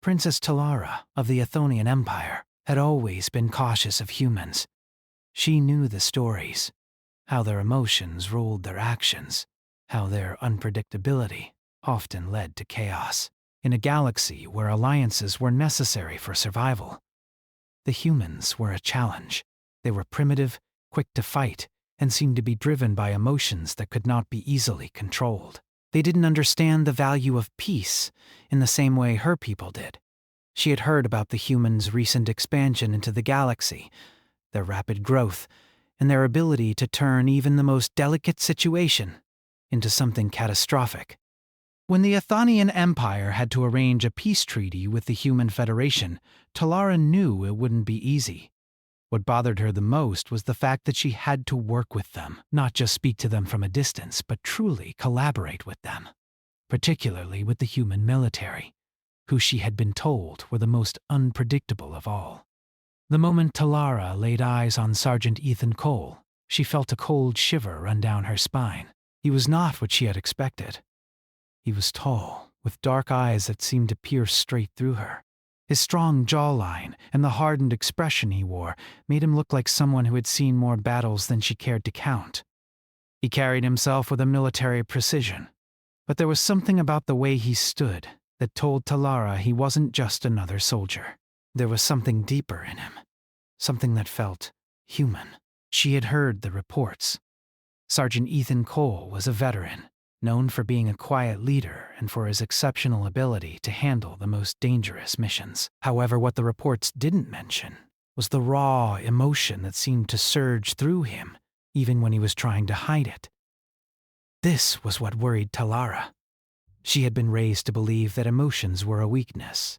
Princess Talara of the Athonian Empire had always been cautious of humans. She knew the stories, how their emotions ruled their actions, how their unpredictability often led to chaos. In a galaxy where alliances were necessary for survival, the humans were a challenge. They were primitive, quick to fight, and seemed to be driven by emotions that could not be easily controlled. They didn't understand the value of peace in the same way her people did. She had heard about the humans' recent expansion into the galaxy, their rapid growth, and their ability to turn even the most delicate situation into something catastrophic. When the Athonian Empire had to arrange a peace treaty with the Human Federation, Talara knew it wouldn't be easy. What bothered her the most was the fact that she had to work with them, not just speak to them from a distance, but truly collaborate with them, particularly with the human military, who she had been told were the most unpredictable of all. The moment Talara laid eyes on Sergeant Ethan Cole, she felt a cold shiver run down her spine. He was not what she had expected. He was tall, with dark eyes that seemed to pierce straight through her. His strong jawline and the hardened expression he wore made him look like someone who had seen more battles than she cared to count. He carried himself with a military precision, but there was something about the way he stood that told Talara he wasn't just another soldier. There was something deeper in him, something that felt human. She had heard the reports. Sergeant Ethan Cole was a veteran, known for being a quiet leader and for his exceptional ability to handle the most dangerous missions. However, what the reports didn't mention was the raw emotion that seemed to surge through him, even when he was trying to hide it. This was what worried Talara. She had been raised to believe that emotions were a weakness,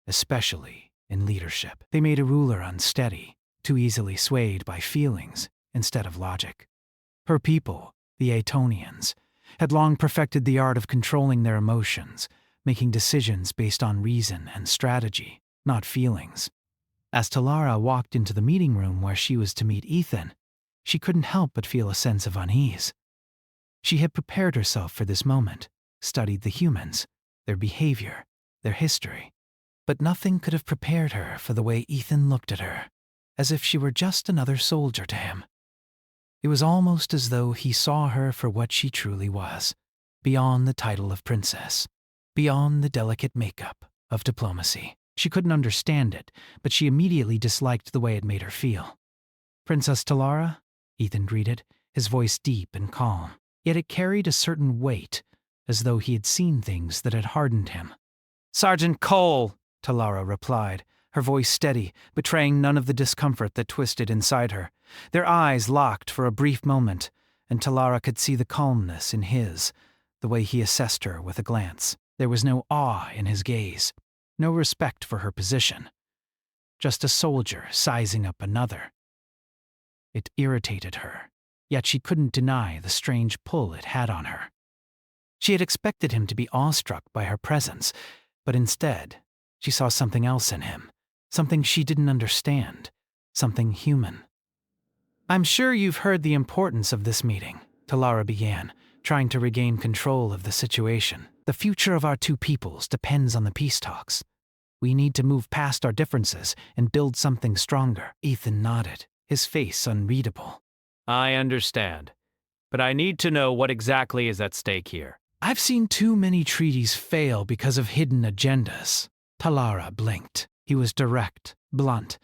especially in leadership. They made a ruler unsteady, too easily swayed by feelings instead of logic. Her people, the Aetonians, had long perfected the art of controlling their emotions, making decisions based on reason and strategy, not feelings. As Talara walked into the meeting room where she was to meet Ethan, she couldn't help but feel a sense of unease. She had prepared herself for this moment, studied the humans, their behavior, their history, but nothing could have prepared her for the way Ethan looked at her, as if she were just another soldier to him. It was almost as though he saw her for what she truly was, beyond the title of princess, beyond the delicate makeup of diplomacy. She couldn't understand it, but she immediately disliked the way it made her feel. "Princess Talara?" Ethan greeted, his voice deep and calm. Yet it carried a certain weight, as though he had seen things that had hardened him. "Sergeant Cole," Talara replied, her voice steady, betraying none of the discomfort that twisted inside her. Their eyes locked for a brief moment, and Talara could see the calmness in his, the way he assessed her with a glance. There was no awe in his gaze, no respect for her position, just a soldier sizing up another. It irritated her, yet she couldn't deny the strange pull it had on her. She had expected him to be awestruck by her presence, but instead, she saw something else in him, something she didn't understand, something human. "I'm sure you've heard the importance of this meeting," Talara began, trying to regain control of the situation. "The future of our two peoples depends on the peace talks. We need to move past our differences and build something stronger." Ethan nodded, his face unreadable. "I understand, but I need to know what exactly is at stake here." "I've seen too many treaties fail because of hidden agendas." Talara blinked. He was direct, blunt,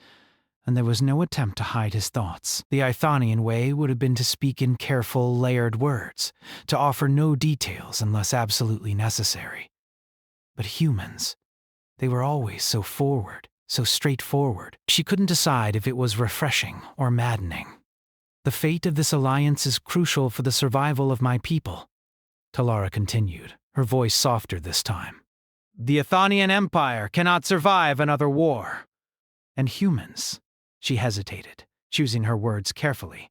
and there was no attempt to hide his thoughts. The Aethonian way would have been to speak in careful, layered words, to offer no details unless absolutely necessary. But humans, they were always so forward, so straightforward. She couldn't decide if it was refreshing or maddening. "The fate of this alliance is crucial for the survival of my people," Talara continued, her voice softer this time. "The Athonian Empire cannot survive another war. And humans," she hesitated, choosing her words carefully,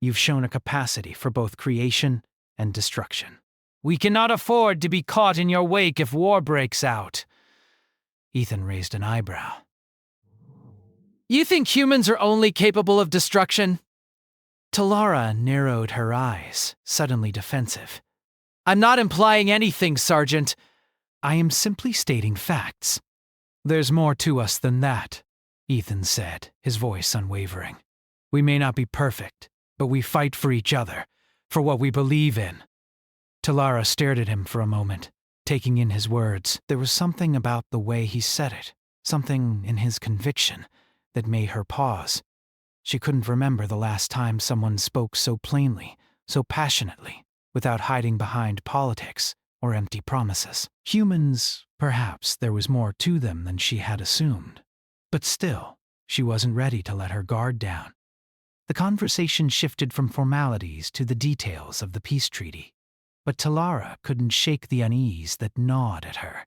"you've shown a capacity for both creation and destruction. We cannot afford to be caught in your wake if war breaks out." Ethan raised an eyebrow. "You think humans are only capable of destruction?" Talara narrowed her eyes, suddenly defensive. "I'm not implying anything, Sergeant. I am simply stating facts. There's more to us than that, Ethan said, his voice unwavering. We may not be perfect, but we fight for each other, for what we believe in. Talara stared at him for a moment, taking in his words. There was something about the way he said it, something in his conviction, that made her pause. She couldn't remember the last time someone spoke so plainly, so passionately, without hiding behind politics or empty promises. Humans, perhaps there was more to them than she had assumed. But still, she wasn't ready to let her guard down. The conversation shifted from formalities to the details of the peace treaty, but Talara couldn't shake the unease that gnawed at her.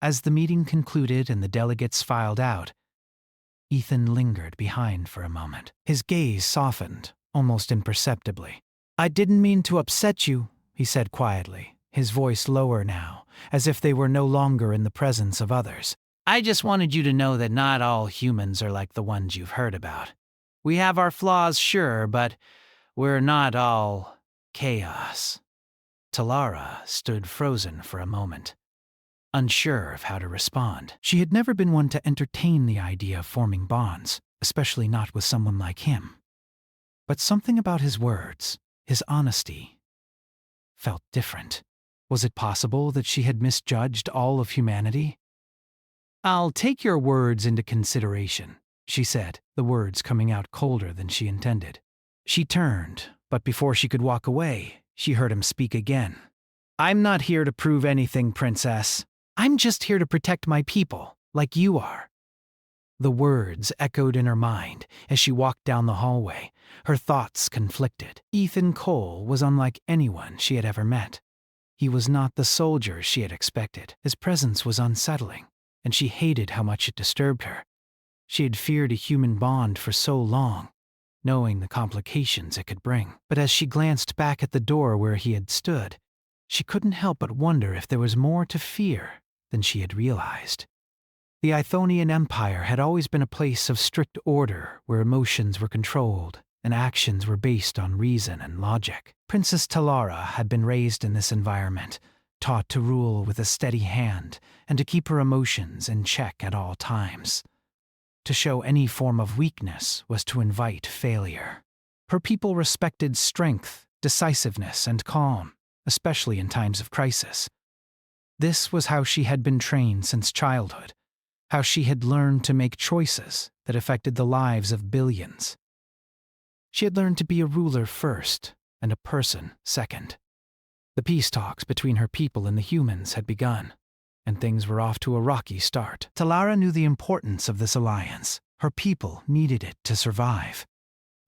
As the meeting concluded and the delegates filed out, Ethan lingered behind for a moment. His gaze softened, almost imperceptibly. I didn't mean to upset you, he said quietly, his voice lower now, as if they were no longer in the presence of others. I just wanted you to know that not all humans are like the ones you've heard about. We have our flaws, sure, but we're not all chaos. Talara stood frozen for a moment, unsure of how to respond. She had never been one to entertain the idea of forming bonds, especially not with someone like him. But something about his words, his honesty, felt different. Was it possible that she had misjudged all of humanity? I'll take your words into consideration, she said, the words coming out colder than she intended. She turned, but before she could walk away, she heard him speak again. I'm not here to prove anything, Princess. I'm just here to protect my people, like you are. The words echoed in her mind as she walked down the hallway, her thoughts conflicted. Ethan Cole was unlike anyone she had ever met. He was not the soldier she had expected. His presence was unsettling, and she hated how much it disturbed her. She had feared a human bond for so long, knowing the complications it could bring. But as she glanced back at the door where he had stood, she couldn't help but wonder if there was more to fear than she had realized. The Ithonian Empire had always been a place of strict order where emotions were controlled and actions were based on reason and logic. Princess Talara had been raised in this environment, taught to rule with a steady hand and to keep her emotions in check at all times. To show any form of weakness was to invite failure. Her people respected strength, decisiveness, and calm, especially in times of crisis. This was how she had been trained since childhood, how she had learned to make choices that affected the lives of billions. She had learned to be a ruler first and a person second. The peace talks between her people and the humans had begun, and things were off to a rocky start. Talara knew the importance of this alliance. Her people needed it to survive.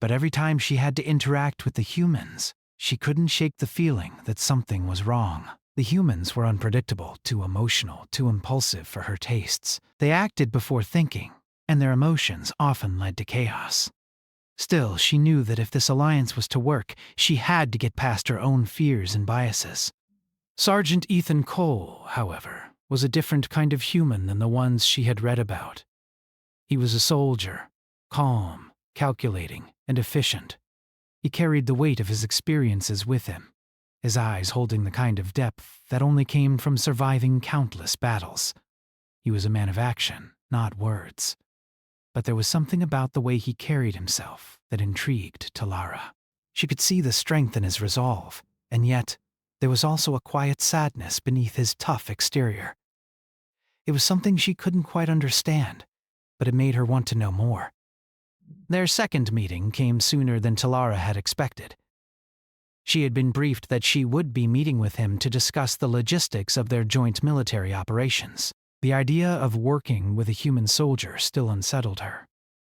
But every time she had to interact with the humans, she couldn't shake the feeling that something was wrong. The humans were unpredictable, too emotional, too impulsive for her tastes. They acted before thinking, and their emotions often led to chaos. Still, she knew that if this alliance was to work, she had to get past her own fears and biases. Sergeant Ethan Cole, however, was a different kind of human than the ones she had read about. He was a soldier, calm, calculating, and efficient. He carried the weight of his experiences with him, his eyes holding the kind of depth that only came from surviving countless battles. He was a man of action, not words. But there was something about the way he carried himself that intrigued Talara. She could see the strength in his resolve, and yet there was also a quiet sadness beneath his tough exterior. It was something she couldn't quite understand, but it made her want to know more. Their second meeting came sooner than Talara had expected. She had been briefed that she would be meeting with him to discuss the logistics of their joint military operations. The idea of working with a human soldier still unsettled her,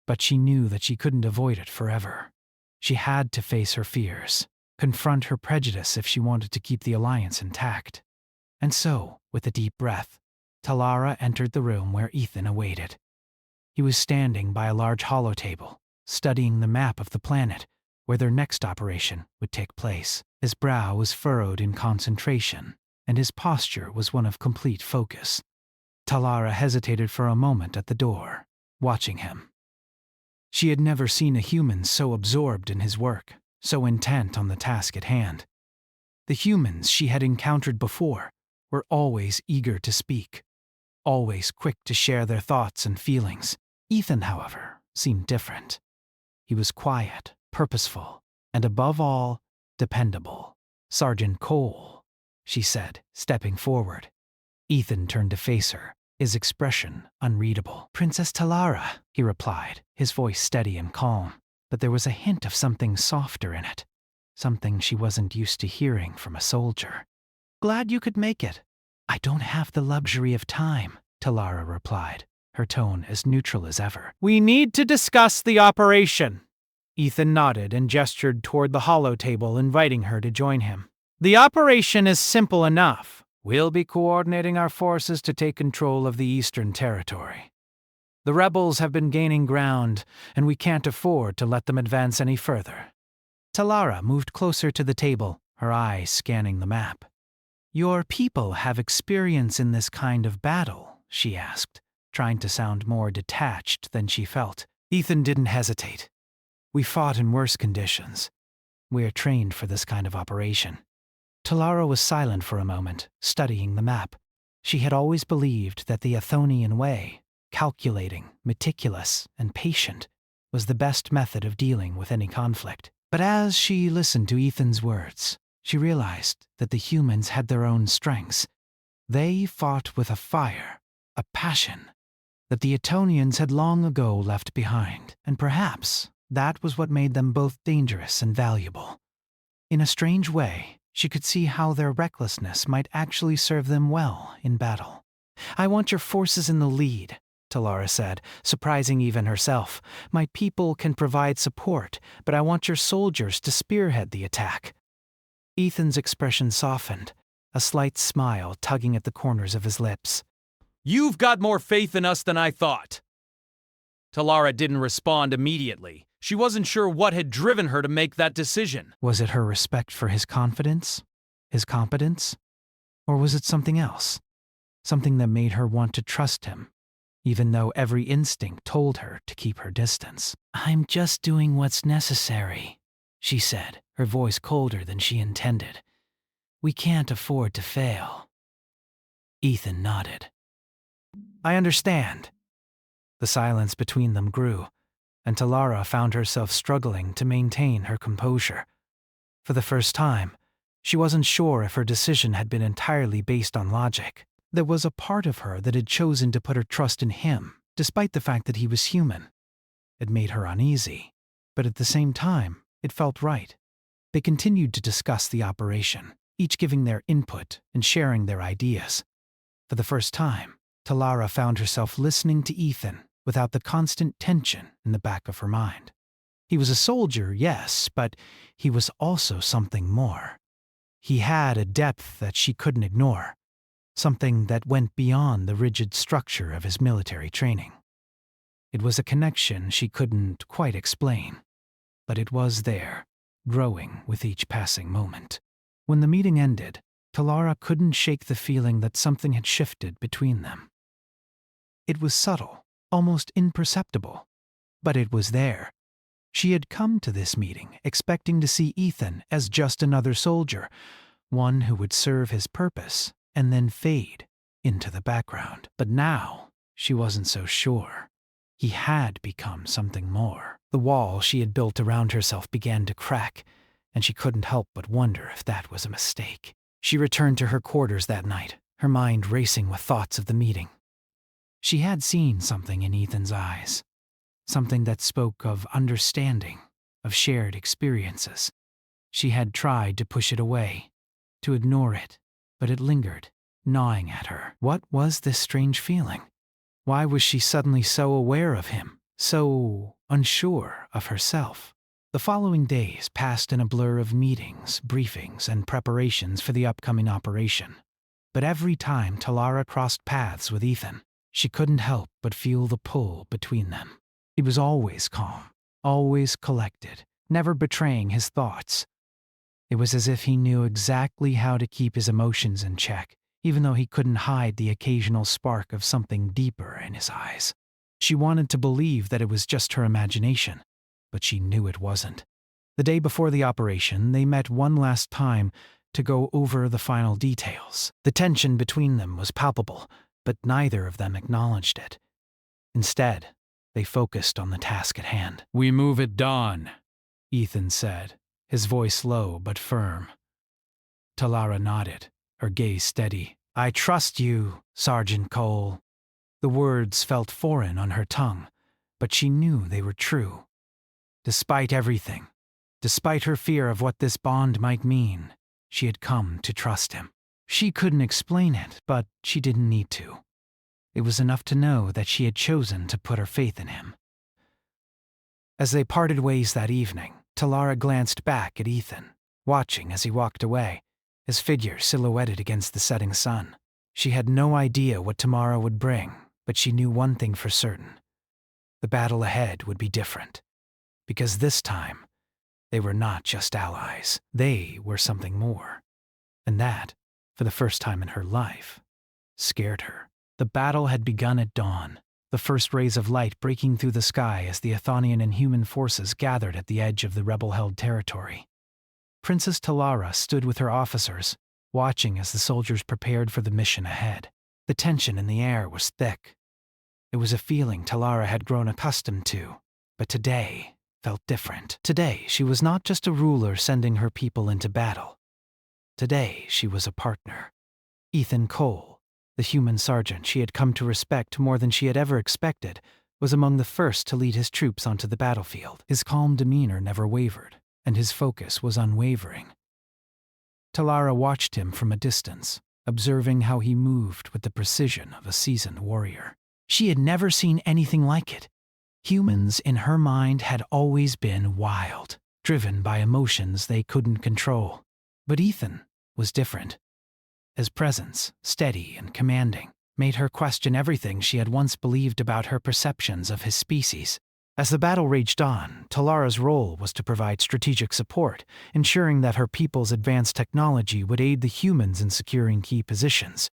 but she knew that she couldn't avoid it forever. She had to face her fears, confront her prejudice if she wanted to keep the alliance intact. And so, with a deep breath, Talara entered the room where Ethan awaited. He was standing by a large holotable, studying the map of the planet where their next operation would take place. His brow was furrowed in concentration, and his posture was one of complete focus. Talara hesitated for a moment at the door, watching him. She had never seen a human so absorbed in his work, so intent on the task at hand. The humans she had encountered before were always eager to speak, always quick to share their thoughts and feelings. Ethan, however, seemed different. He was quiet, purposeful, and above all, dependable. "Sergeant Cole," she said, stepping forward. Ethan turned to face her, his expression unreadable. "Princess Talara," he replied, his voice steady and calm, but there was a hint of something softer in it, something she wasn't used to hearing from a soldier. "Glad you could make it." "I don't have the luxury of time," Talara replied, her tone as neutral as ever. "We need to discuss the operation." Ethan nodded and gestured toward the hollow table, inviting her to join him. "The operation is simple enough. We'll be coordinating our forces to take control of the Eastern Territory. The rebels have been gaining ground, and we can't afford to let them advance any further." Talara moved closer to the table, her eyes scanning the map. "Your people have experience in this kind of battle?" she asked, trying to sound more detached than she felt. Ethan didn't hesitate. "We fought in worse conditions. We are trained for this kind of operation." Talara was silent for a moment, studying the map. She had always believed that the Athonian way, calculating, meticulous, and patient, was the best method of dealing with any conflict. But as she listened to Ethan's words, she realized that the humans had their own strengths. They fought with a fire, a passion, that the Etonians had long ago left behind, and perhaps that was what made them both dangerous and valuable. In a strange way, she could see how their recklessness might actually serve them well in battle. "I want your forces in the lead," Talara said, surprising even herself. "My people can provide support, but I want your soldiers to spearhead the attack." Ethan's expression softened, a slight smile tugging at the corners of his lips. "You've got more faith in us than I thought." Talara didn't respond immediately. She wasn't sure what had driven her to make that decision. Was it her respect for his confidence? His competence? Or was it something else? Something that made her want to trust him, even though every instinct told her to keep her distance. "I'm just doing what's necessary," she said, her voice colder than she intended. "We can't afford to fail." Ethan nodded. "I understand." The silence between them grew, and Talara found herself struggling to maintain her composure. For the first time, she wasn't sure if her decision had been entirely based on logic. There was a part of her that had chosen to put her trust in him, despite the fact that he was human. It made her uneasy, but at the same time, it felt right. They continued to discuss the operation, each giving their input and sharing their ideas. For the first time, Talara found herself listening to Ethan without the constant tension in the back of her mind. He was a soldier, yes, but he was also something more. He had a depth that she couldn't ignore, something that went beyond the rigid structure of his military training. It was a connection she couldn't quite explain, but it was there, growing with each passing moment. When the meeting ended, Talara couldn't shake the feeling that something had shifted between them. It was subtle, almost imperceptible, but it was there. She had come to this meeting expecting to see Ethan as just another soldier, one who would serve his purpose and then fade into the background. But now, she wasn't so sure. He had become something more. The wall she had built around herself began to crack, and she couldn't help but wonder if that was a mistake. She returned to her quarters that night, her mind racing with thoughts of the meeting. She had seen something in Ethan's eyes, something that spoke of understanding, of shared experiences. She had tried to push it away, to ignore it, but it lingered, gnawing at her. What was this strange feeling? Why was she suddenly so aware of him, so unsure of herself? The following days passed in a blur of meetings, briefings, and preparations for the upcoming operation. But every time Talara crossed paths with Ethan, she couldn't help but feel the pull between them. He was always calm, always collected, never betraying his thoughts. It was as if he knew exactly how to keep his emotions in check, even though he couldn't hide the occasional spark of something deeper in his eyes. She wanted to believe that it was just her imagination, but she knew it wasn't. The day before the operation, they met one last time to go over the final details. The tension between them was palpable, but neither of them acknowledged it. Instead, they focused on the task at hand. "We move at dawn," Ethan said, his voice low but firm. Talara nodded, her gaze steady. "I trust you, Sergeant Cole." The words felt foreign on her tongue, but she knew they were true. Despite everything, despite her fear of what this bond might mean, she had come to trust him. She couldn't explain it, but she didn't need to. It was enough to know that she had chosen to put her faith in him. As they parted ways that evening, Talara glanced back at Ethan, watching as he walked away, his figure silhouetted against the setting sun. She had no idea what tomorrow would bring, but she knew one thing for certain. The battle ahead would be different. Because this time, they were not just allies. They were something more. And that, for the first time in her life, scared her. The battle had begun at dawn, the first rays of light breaking through the sky as the Athonian and human forces gathered at the edge of the rebel-held territory. Princess Talara stood with her officers, watching as the soldiers prepared for the mission ahead. The tension in the air was thick. It was a feeling Talara had grown accustomed to, but today felt different. Today, she was not just a ruler sending her people into battle. Today, she was a partner. Ethan Cole, the human sergeant she had come to respect more than she had ever expected, was among the first to lead his troops onto the battlefield. His calm demeanor never wavered, and his focus was unwavering. Talara watched him from a distance, observing how he moved with the precision of a seasoned warrior. She had never seen anything like it. Humans, in her mind, had always been wild, driven by emotions they couldn't control. But Ethan was different. His presence, steady and commanding, made her question everything she had once believed about her perceptions of his species. As the battle raged on, Talara's role was to provide strategic support, ensuring that her people's advanced technology would aid the humans in securing key positions.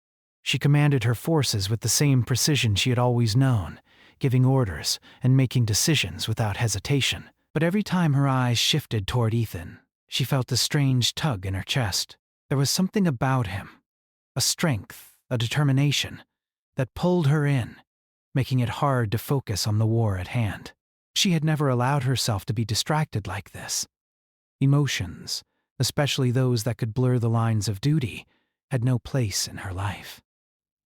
She commanded her forces with the same precision she had always known, giving orders and making decisions without hesitation. But every time her eyes shifted toward Ethan, she felt a strange tug in her chest. There was something about him, a strength, a determination, that pulled her in, making it hard to focus on the war at hand. She had never allowed herself to be distracted like this. Emotions, especially those that could blur the lines of duty, had no place in her life.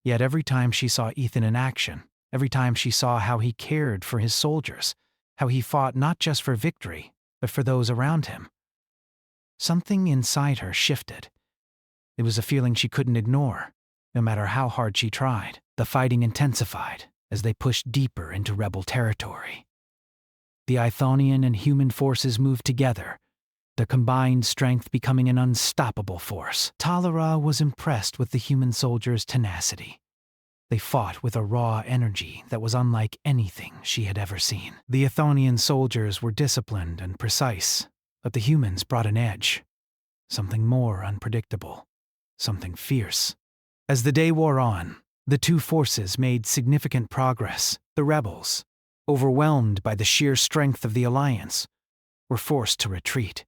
Yet every time she saw Ethan in action, every time she saw how he cared for his soldiers, how he fought not just for victory, but for those around him, something inside her shifted. It was a feeling she couldn't ignore, no matter how hard she tried. The fighting intensified as they pushed deeper into rebel territory. The Ithonian and human forces moved together, their combined strength becoming an unstoppable force. Talara was impressed with the human soldiers' tenacity. They fought with a raw energy that was unlike anything she had ever seen. The Athonian soldiers were disciplined and precise, but the humans brought an edge, something more unpredictable, something fierce. As the day wore on, the two forces made significant progress. The rebels, overwhelmed by the sheer strength of the alliance, were forced to retreat.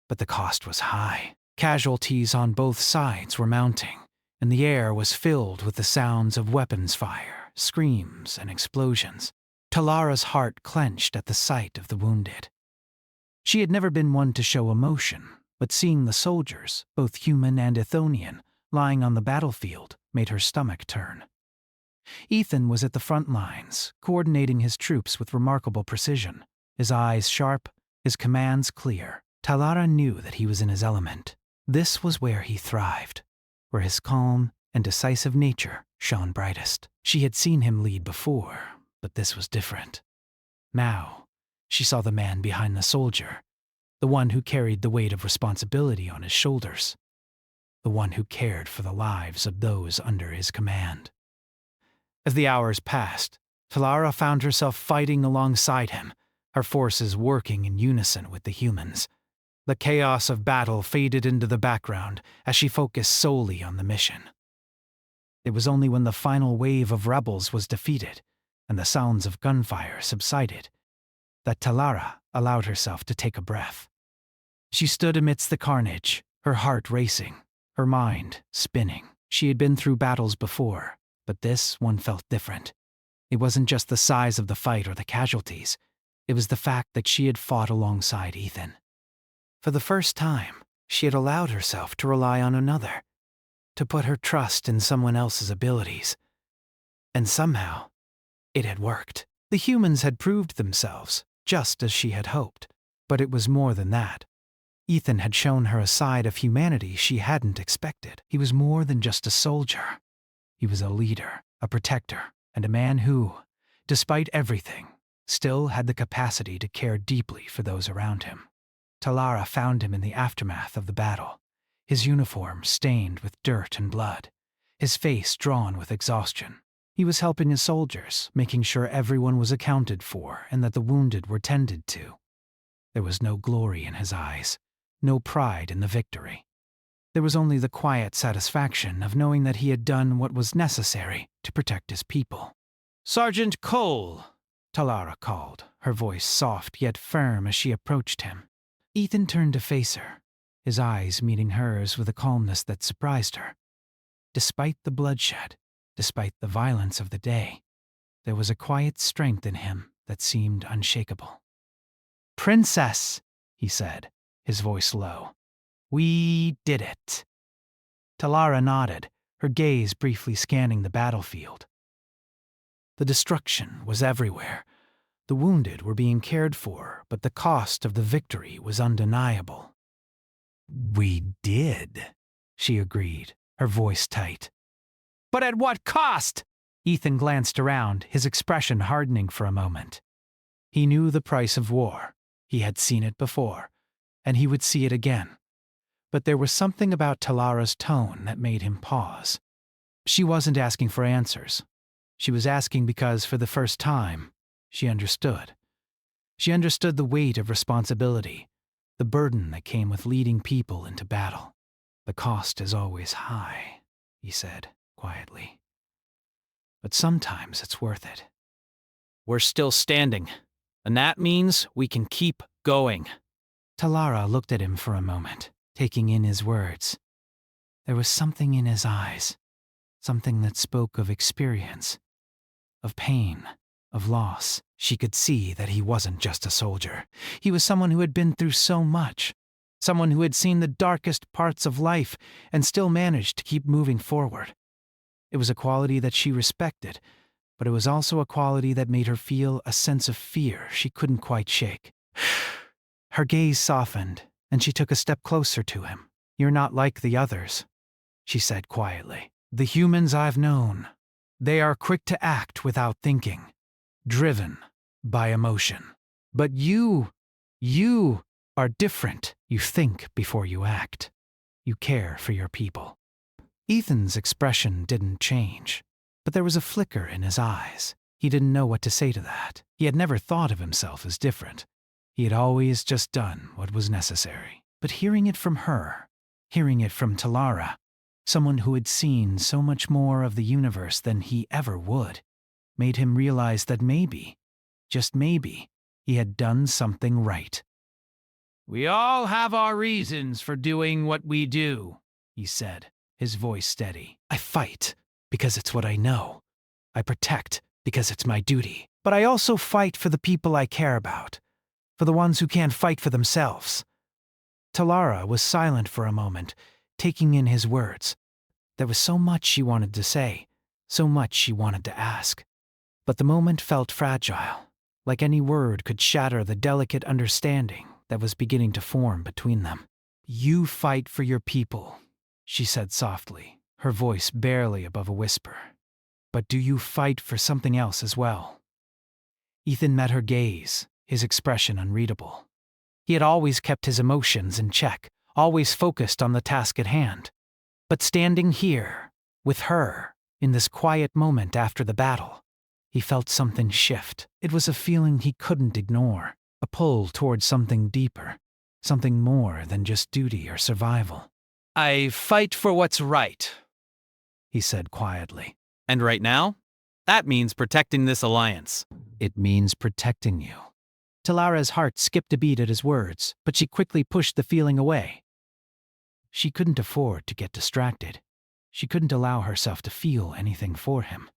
But the cost was high. Casualties on both sides were mounting, and the air was filled with the sounds of weapons fire, screams, and explosions. Talara's heart clenched at the sight of the wounded. She had never been one to show emotion, but seeing the soldiers, both human and Athonian, lying on the battlefield made her stomach turn. Ethan was at the front lines, coordinating his troops with remarkable precision, his eyes sharp, his commands clear. Talara knew that he was in his element. This was where he thrived, where his calm and decisive nature shone brightest. She had seen him lead before, but this was different. Now, she saw the man behind the soldier, the one who carried the weight of responsibility on his shoulders, the one who cared for the lives of those under his command. As the hours passed, Talara found herself fighting alongside him, her forces working in unison with the humans. The chaos of battle faded into the background as she focused solely on the mission. It was only when the final wave of rebels was defeated and the sounds of gunfire subsided that Talara allowed herself to take a breath. She stood amidst the carnage, her heart racing, her mind spinning. She had been through battles before, But this one felt different. It wasn't just the size of the fight or the casualties. It was the fact that she had fought alongside Ethan. For the first time, she had allowed herself to rely on another, to put her trust in someone else's abilities. And somehow, it had worked. The humans had proved themselves, just as she had hoped. But it was more than that. Ethan had shown her a side of humanity she hadn't expected. He was more than just a soldier. He was a leader, a protector, and a man who, despite everything, still had the capacity to care deeply for those around him. Talara found him in the aftermath of the battle, his uniform stained with dirt and blood, his face drawn with exhaustion. He was helping his soldiers, making sure everyone was accounted for and that the wounded were tended to. There was no glory in his eyes, no pride in the victory. There was only the quiet satisfaction of knowing that he had done what was necessary to protect his people. "Sergeant Cole," Talara called, her voice soft yet firm as she approached him. Ethan turned to face her, his eyes meeting hers with a calmness that surprised her. Despite the bloodshed, despite the violence of the day, there was a quiet strength in him that seemed unshakable. "Princess," he said, his voice low. "We did it." Talara nodded, her gaze briefly scanning the battlefield. The destruction was everywhere. The wounded were being cared for, but the cost of the victory was undeniable. "We did," she agreed, her voice tight. "But at what cost?" Ethan glanced around, his expression hardening for a moment. He knew the price of war. He had seen it before, and he would see it again. But there was something about Talara's tone that made him pause. She wasn't asking for answers. She was asking because, for the first time, she understood. She understood the weight of responsibility, the burden that came with leading people into battle. "The cost is always high," he said quietly. "But sometimes it's worth it." "We're still standing, and that means we can keep going." Talara looked at him for a moment, taking in his words. There was something in his eyes, something that spoke of experience, of pain, of loss. She could see that he wasn't just a soldier. He was someone who had been through so much, someone who had seen the darkest parts of life and still managed to keep moving forward. It was a quality that she respected, but it was also a quality that made her feel a sense of fear she couldn't quite shake. Her gaze softened, and she took a step closer to him. "You're not like the others," she said quietly. "The humans I've known, they are quick to act without thinking, driven by emotion. But you are different. You think before you act. You care for your people." Ethan's expression didn't change, but there was a flicker in his eyes. He didn't know what to say to that. He had never thought of himself as different. He had always just done what was necessary. But hearing it from her, hearing it from Talara, someone who had seen so much more of the universe than he ever would, made him realize that maybe, just maybe, he had done something right. "We all have our reasons for doing what we do," he said, his voice steady. "I fight because it's what I know. I protect because it's my duty. But I also fight for the people I care about, for the ones who can't fight for themselves." Talara was silent for a moment, taking in his words. There was so much she wanted to say, so much she wanted to ask. But the moment felt fragile, like any word could shatter the delicate understanding that was beginning to form between them. "You fight for your people," she said softly, her voice barely above a whisper. "But do you fight for something else as well?" Ethan met her gaze, his expression unreadable. He had always kept his emotions in check, always focused on the task at hand. But standing here, with her, in this quiet moment after the battle, he felt something shift. It was a feeling he couldn't ignore, a pull towards something deeper, something more than just duty or survival. "I fight for what's right," he said quietly. "And right now, that means protecting this alliance." "It means protecting you." Talara's heart skipped a beat at his words, but she quickly pushed the feeling away. She couldn't afford to get distracted. She couldn't allow herself to feel anything for him.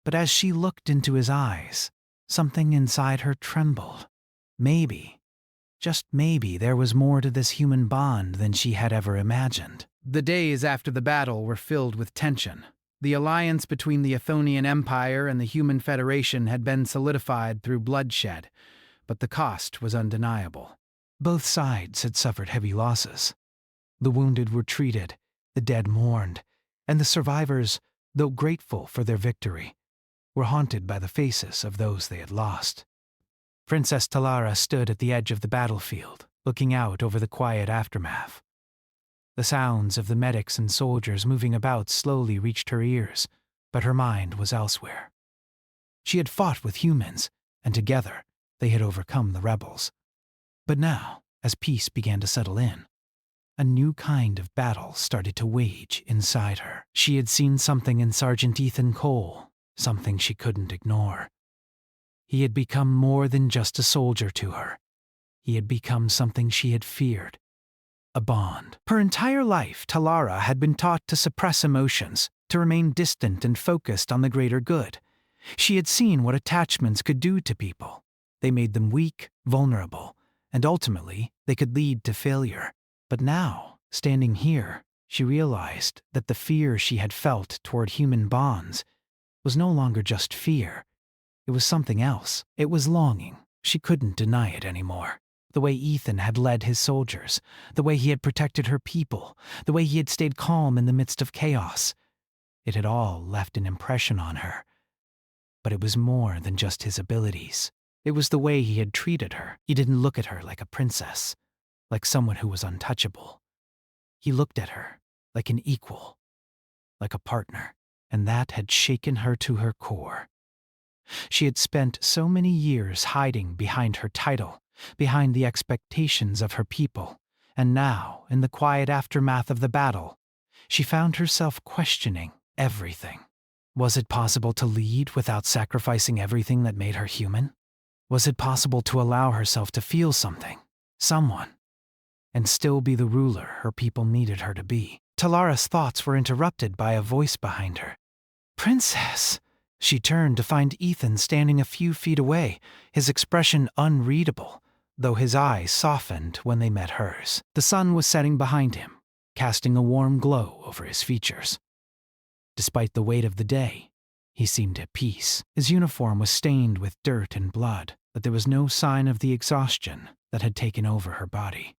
But as she looked into his eyes, something inside her trembled. Maybe, just maybe, there was more to this human bond than she had ever imagined. The days after the battle were filled with tension. The alliance between the Athonian Empire and the Human Federation had been solidified through bloodshed, but the cost was undeniable. Both sides had suffered heavy losses. The wounded were treated, the dead mourned, and the survivors, though grateful for their victory, were haunted by the faces of those they had lost. Princess Talara stood at the edge of the battlefield, looking out over the quiet aftermath. The sounds of the medics and soldiers moving about slowly reached her ears, but her mind was elsewhere. She had fought with humans, and together they had overcome the rebels. But now, as peace began to settle in, a new kind of battle started to wage inside her. She had seen something in Sergeant Ethan Cole, something she couldn't ignore. He had become more than just a soldier to her. He had become something she had feared. A bond. Her entire life, Talara had been taught to suppress emotions, to remain distant and focused on the greater good. She had seen what attachments could do to people. They made them weak, vulnerable, and ultimately they could lead to failure. But now, standing here, she realized that the fear she had felt toward human bonds was no longer just fear. It was something else. It was longing. She couldn't deny it anymore. The way Ethan had led his soldiers, the way he had protected her people, the way he had stayed calm in the midst of chaos. It had all left an impression on her. But it was more than just his abilities. It was the way he had treated her. He didn't look at her like a princess, like someone who was untouchable. He looked at her like an equal, like a partner, and that had shaken her to her core. She had spent so many years hiding behind her title, behind the expectations of her people, and now, in the quiet aftermath of the battle, she found herself questioning everything. Was it possible to lead without sacrificing everything that made her human? Was it possible to allow herself to feel something, someone, and still be the ruler her people needed her to be? Talara's thoughts were interrupted by a voice behind her. "Princess!" She turned to find Ethan standing a few feet away, his expression unreadable, though his eyes softened when they met hers. The sun was setting behind him, casting a warm glow over his features. Despite the weight of the day, he seemed at peace. His uniform was stained with dirt and blood, but there was no sign of the exhaustion that had taken over her body.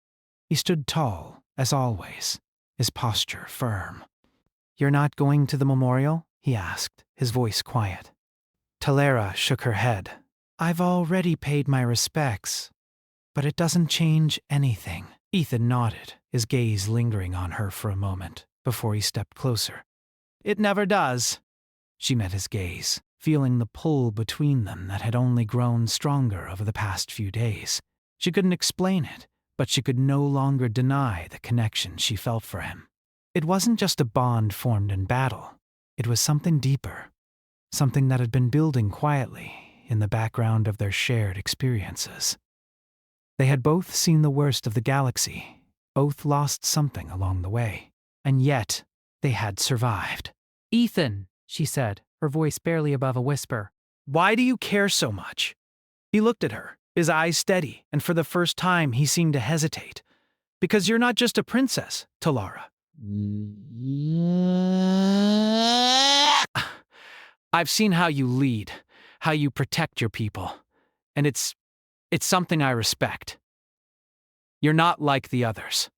He stood tall, as always, his posture firm. "You're not going to the memorial?" he asked, his voice quiet. Talara shook her head. "I've already paid my respects, but it doesn't change anything." Ethan nodded, his gaze lingering on her for a moment, before he stepped closer. "It never does." She met his gaze, feeling the pull between them that had only grown stronger over the past few days. She couldn't explain it, but she could no longer deny the connection she felt for him. It wasn't just a bond formed in battle. It was something deeper, something that had been building quietly in the background of their shared experiences. They had both seen the worst of the galaxy, both lost something along the way, and yet they had survived. "Ethan," she said, her voice barely above a whisper. "Why do you care so much?" He looked at her, his eyes steady, and for the first time he seemed to hesitate. "Because you're not just a princess, Talara. I've seen how you lead, how you protect your people, and it's something I respect. You're not like the others."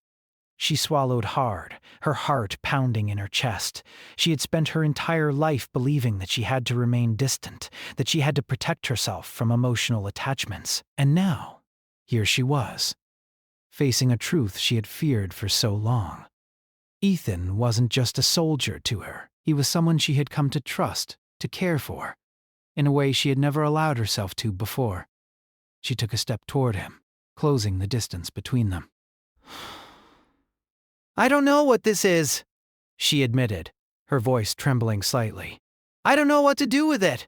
She swallowed hard, her heart pounding in her chest. She had spent her entire life believing that she had to remain distant, that she had to protect herself from emotional attachments. And now, here she was, facing a truth she had feared for so long. Ethan wasn't just a soldier to her. He was someone she had come to trust, to care for, in a way she had never allowed herself to before. She took a step toward him, closing the distance between them. "I don't know what this is," she admitted, her voice trembling slightly. "I don't know what to do with it."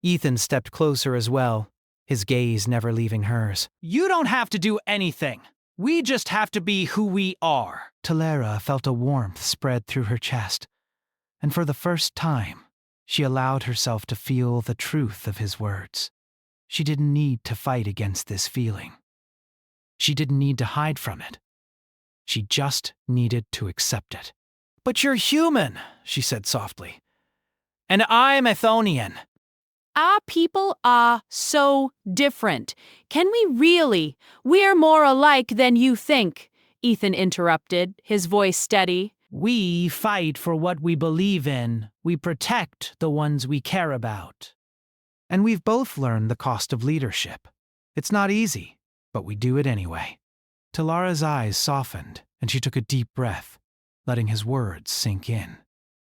Ethan stepped closer as well, his gaze never leaving hers. "You don't have to do anything. We just have to be who we are." Talara felt a warmth spread through her chest. And for the first time, she allowed herself to feel the truth of his words. She didn't need to fight against this feeling. She didn't need to hide from it. She just needed to accept it. But you're human, she said softly. And I'm Athonian. Our people are so different. Can we really? We're more alike than you think, Ethan interrupted, his voice steady. We fight for what we believe in. We protect the ones we care about. And we've both learned the cost of leadership. It's not easy, but we do it anyway. Talara's eyes softened, and she took a deep breath, letting his words sink in.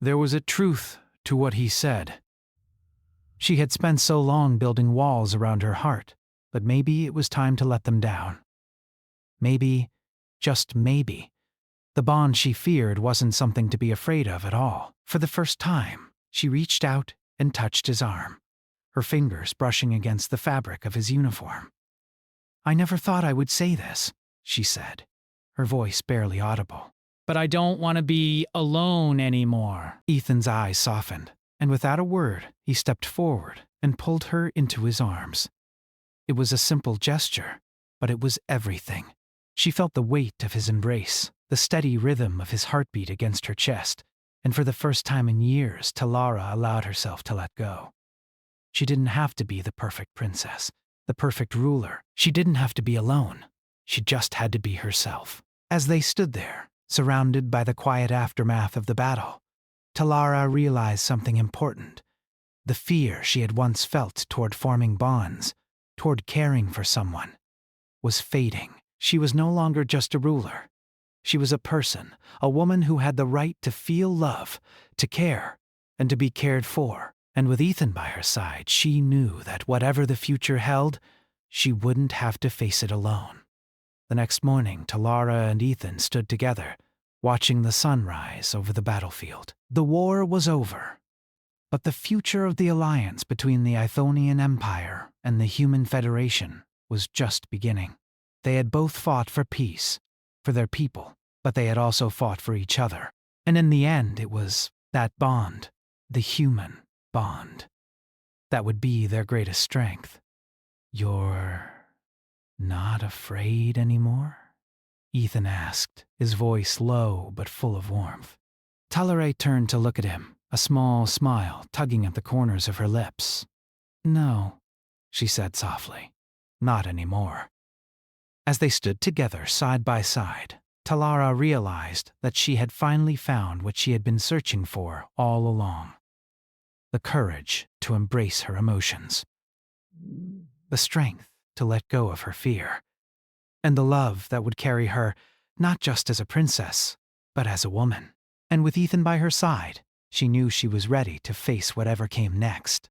There was a truth to what he said. She had spent so long building walls around her heart, but maybe it was time to let them down. Maybe, just maybe, the bond she feared wasn't something to be afraid of at all. For the first time, she reached out and touched his arm, her fingers brushing against the fabric of his uniform. "I never thought I would say this," she said, her voice barely audible. But I don't want to be alone anymore. Ethan's eyes softened, and without a word, he stepped forward and pulled her into his arms. It was a simple gesture, but it was everything. She felt the weight of his embrace, the steady rhythm of his heartbeat against her chest, and for the first time in years, Talara allowed herself to let go. She didn't have to be the perfect princess, the perfect ruler. She didn't have to be alone. She just had to be herself. As they stood there, surrounded by the quiet aftermath of the battle, Talara realized something important. The fear she had once felt toward forming bonds, toward caring for someone, was fading. She was no longer just a ruler. She was a person, a woman who had the right to feel love, to care, and to be cared for. And with Ethan by her side, she knew that whatever the future held, she wouldn't have to face it alone. The next morning, Talara and Ethan stood together, watching the sun rise over the battlefield. The war was over, but the future of the alliance between the Ithonian Empire and the Human Federation was just beginning. They had both fought for peace, for their people, but they had also fought for each other. And in the end, it was that bond, the human bond, that would be their greatest strength. "You're not afraid anymore?" Ethan asked, his voice low but full of warmth. Talare turned to look at him, a small smile tugging at the corners of her lips. "No," she said softly, "not anymore." As they stood together side by side, Talara realized that she had finally found what she had been searching for all along. The courage to embrace her emotions. The strength to let go of her fear. And the love that would carry her not just as a princess, but as a woman. And with Ethan by her side, she knew she was ready to face whatever came next.